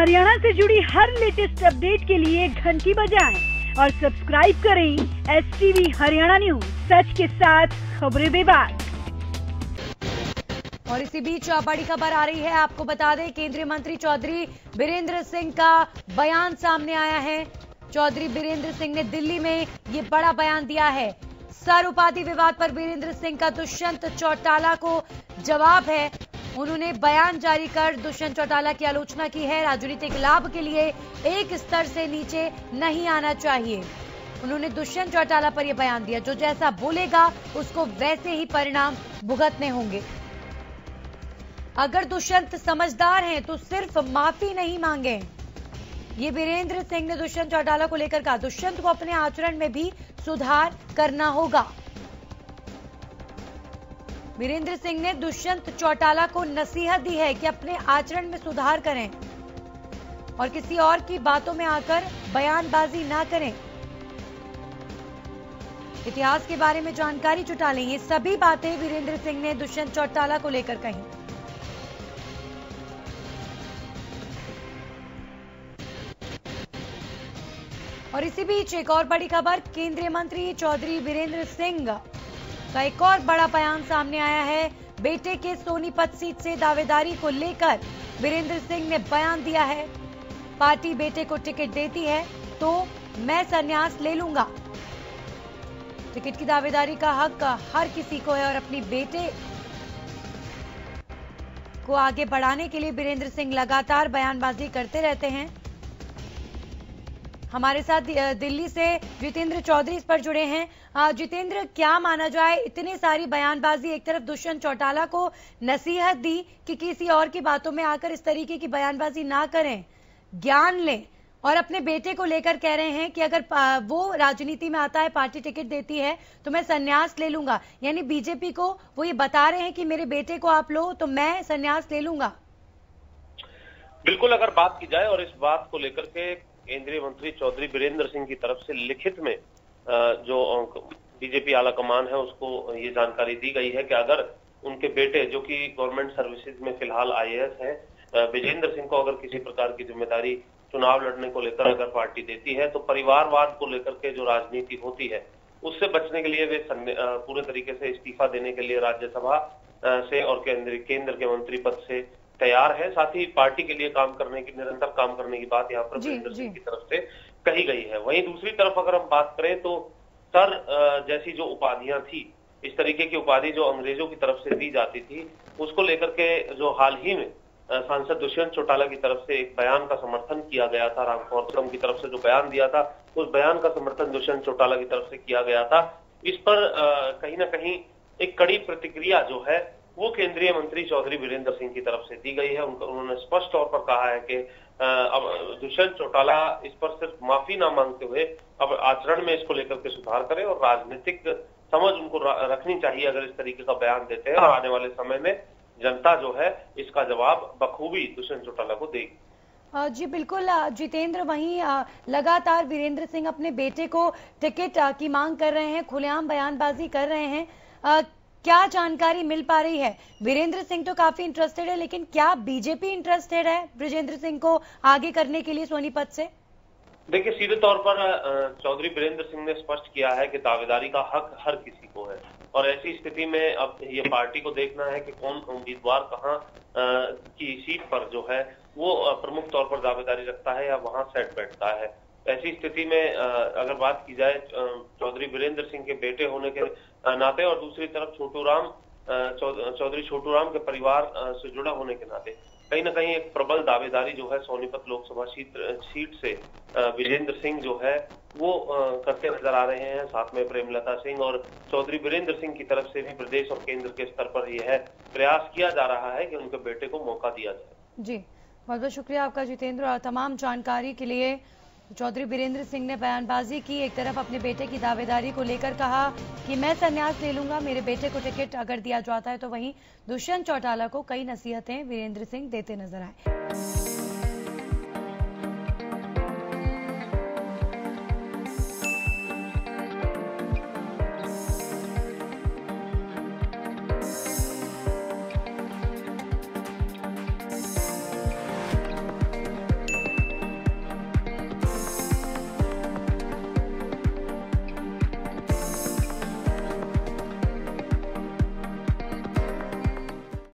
हरियाणा से जुड़ी हर latest update के लिए घंटी बजाएं और सब्सक्राइब करें STV हरियाणा न्यूज, सच के साथ खबरें बेबाक। और इसी बीच बड़ी खबर आ रही है, आपको बता दें केंद्रीय मंत्री चौधरी बीरेंद्र सिंह का बयान सामने आया है। चौधरी बीरेंद्र सिंह ने दिल्ली में ये बड़ा बयान दिया है। सर उपाधि विवाद पर बीरेंद्र सिंह का दुष्यंत चौटाला को जवाब है। उन्होंने बयान जारी कर दुष्यंत चौटाला की आलोचना की है। राजनीतिक लाभ के लिए एक स्तर से नीचे नहीं आना चाहिए। उन्होंने दुष्यंत चौटाला पर यह बयान दिया, जो जैसा बोलेगा उसको वैसे ही परिणाम भुगतने होंगे। अगर दुष्यंत समझदार हैं तो सिर्फ माफी नहीं मांगे। ये बीरेंद्र सिंह ने दुष्यंत चौटाला को लेकर कहा। दुष्यंत को अपने आचरण में भी सुधार करना होगा। बीरेंद्र सिंह ने दुष्यंत चौटाला को नसीहत दी है कि अपने आचरण में सुधार करें और किसी और की बातों में आकर बयानबाजी ना करें। इतिहास के बारे में जानकारी जुटा लें। ये सभी बातें बीरेंद्र सिंह ने दुष्यंत चौटाला को लेकर कही। और इसी बीच एक और बड़ी खबर, केंद्रीय मंत्री चौधरी बीरेंद्र सिंह का एक और बड़ा बयान सामने आया है। बेटे के सोनीपत सीट से दावेदारी को लेकर बीरेंद्र सिंह ने बयान दिया है। पार्टी बेटे को टिकट देती है तो मैं संन्यास ले लूंगा। टिकट की दावेदारी का हक हर किसी को है और अपनी बेटे को आगे बढ़ाने के लिए बीरेंद्र सिंह लगातार बयानबाजी करते रहते हैं। हमारे साथ दिल्ली से जितेंद्र चौधरी इस पर जुड़े हैं। जितेंद्र, क्या माना जाए, इतनी सारी बयानबाजी, एक तरफ दुष्यंत चौटाला को नसीहत दी कि किसी और की बातों में आकर इस तरीके की बयानबाजी ना करें, ज्ञान लें, और अपने बेटे को लेकर कह रहे हैं कि अगर वो राजनीति में आता है, पार्टी टिकट देती है तो मैं संन्यास ले लूंगा। यानी बीजेपी को वो ये बता रहे हैं कि मेरे बेटे को आप लो तो मैं संन्यास ले लूंगा। बिल्कुल, अगर बात की जाए और इस बात को लेकर के केंद्रीय मंत्री चौधरी बीरेंद्र सिंह की तरफ से लिखित में जो बीजेपी आला कमान है उसको ये जानकारी दी गई है कि अगर उनके बेटे, जो कि गवर्नमेंट सर्विसेज में फिलहाल IAS है, विजेंद्र सिंह को अगर किसी प्रकार की जिम्मेदारी चुनाव लड़ने को लेकर अगर पार्टी देती है तो परिवारवाद को लेकर के जो राजनीति होती है उससे बचने के लिए वे पूरे तरीके से इस्तीफा देने के लिए राज्यसभा से और केंद्र के मंत्री पद से तैयार है। साथ ही पार्टी के लिए काम करने की, निरंतर काम करने की बात यहाँ पर बीरेंद्र सिंह की तरफ से कही गई है। वहीं दूसरी तरफ अगर हम बात करें तो सर जैसी जो उपाधियां थी, इस तरीके की उपाधि जो अंग्रेजों की तरफ से दी जाती थी, उसको लेकर के जो हाल ही में सांसद दुष्यंत चौटाला की तरफ से एक बयान का समर्थन किया गया था, रामफोर्सम की तरफ से जो बयान दिया था, उस बयान का समर्थन दुष्यंत चौटाला की तरफ से किया गया था। इस पर कहीं ना कहीं एक कड़ी प्रतिक्रिया जो है वो केंद्रीय मंत्री चौधरी बीरेंद्र सिंह की तरफ से दी गई है। उन्होंने स्पष्ट तौर पर कहा है कि अब दुष्यंत चौटाला इस पर सिर्फ माफी ना मांगते हुए अब आचरण में इसको लेकर के सुधार करें और राजनीतिक समझ उनको रखनी चाहिए अगर इस तरीके का बयान देते हैं। और आने वाले समय में जनता जो है इसका जवाब बखूबी दुष्यंत चौटाला को देगी। जी बिल्कुल जितेंद्र, वहीं लगातार बीरेंद्र सिंह अपने बेटे को टिकट की मांग कर रहे हैं, खुलेआम बयानबाजी कर रहे हैं। क्या जानकारी मिल पा रही है? बीरेंद्र सिंह तो काफी इंटरेस्टेड है, लेकिन क्या बीजेपी इंटरेस्टेड है ब्रजेंद्र सिंह को आगे करने के लिए सोनीपत से? देखिए, सीधे तौर पर चौधरी बीरेंद्र सिंह ने स्पष्ट किया है कि दावेदारी का हक हर किसी को है और ऐसी स्थिति में अब ये पार्टी को देखना है कि कौन उम्मीदवार कहाँ की सीट पर जो है वो प्रमुख तौर पर दावेदारी रखता है या वहां सेट बैठता है। ऐसी स्थिति में अगर बात की जाए चौधरी बीरेंद्र सिंह के बेटे होने के नाते और दूसरी तरफ चौधरी छोटू राम के परिवार से जुड़ा होने के नाते कहीं ना कहीं एक प्रबल दावेदारी जो है सोनीपत लोकसभा सीट से विजेंद्र सिंह जो है वो करते नजर आ रहे हैं। साथ में प्रेमलता सिंह और चौधरी बीरेंद्र सिंह की तरफ से भी प्रदेश और केंद्र के स्तर पर यह है प्रयास किया जा रहा है कि उनके बेटे को मौका दिया जाए। जी, बहुत बहुत शुक्रिया आपका जितेंद्र, और तमाम जानकारी के लिए। चौधरी बीरेंद्र सिंह ने बयानबाजी की, एक तरफ अपने बेटे की दावेदारी को लेकर कहा कि मैं संन्यास ले लूंगा, मेरे बेटे को टिकट अगर दिया जाता है, तो वहीं दुष्यंत चौटाला को कई नसीहतें बीरेंद्र सिंह देते नजर आए।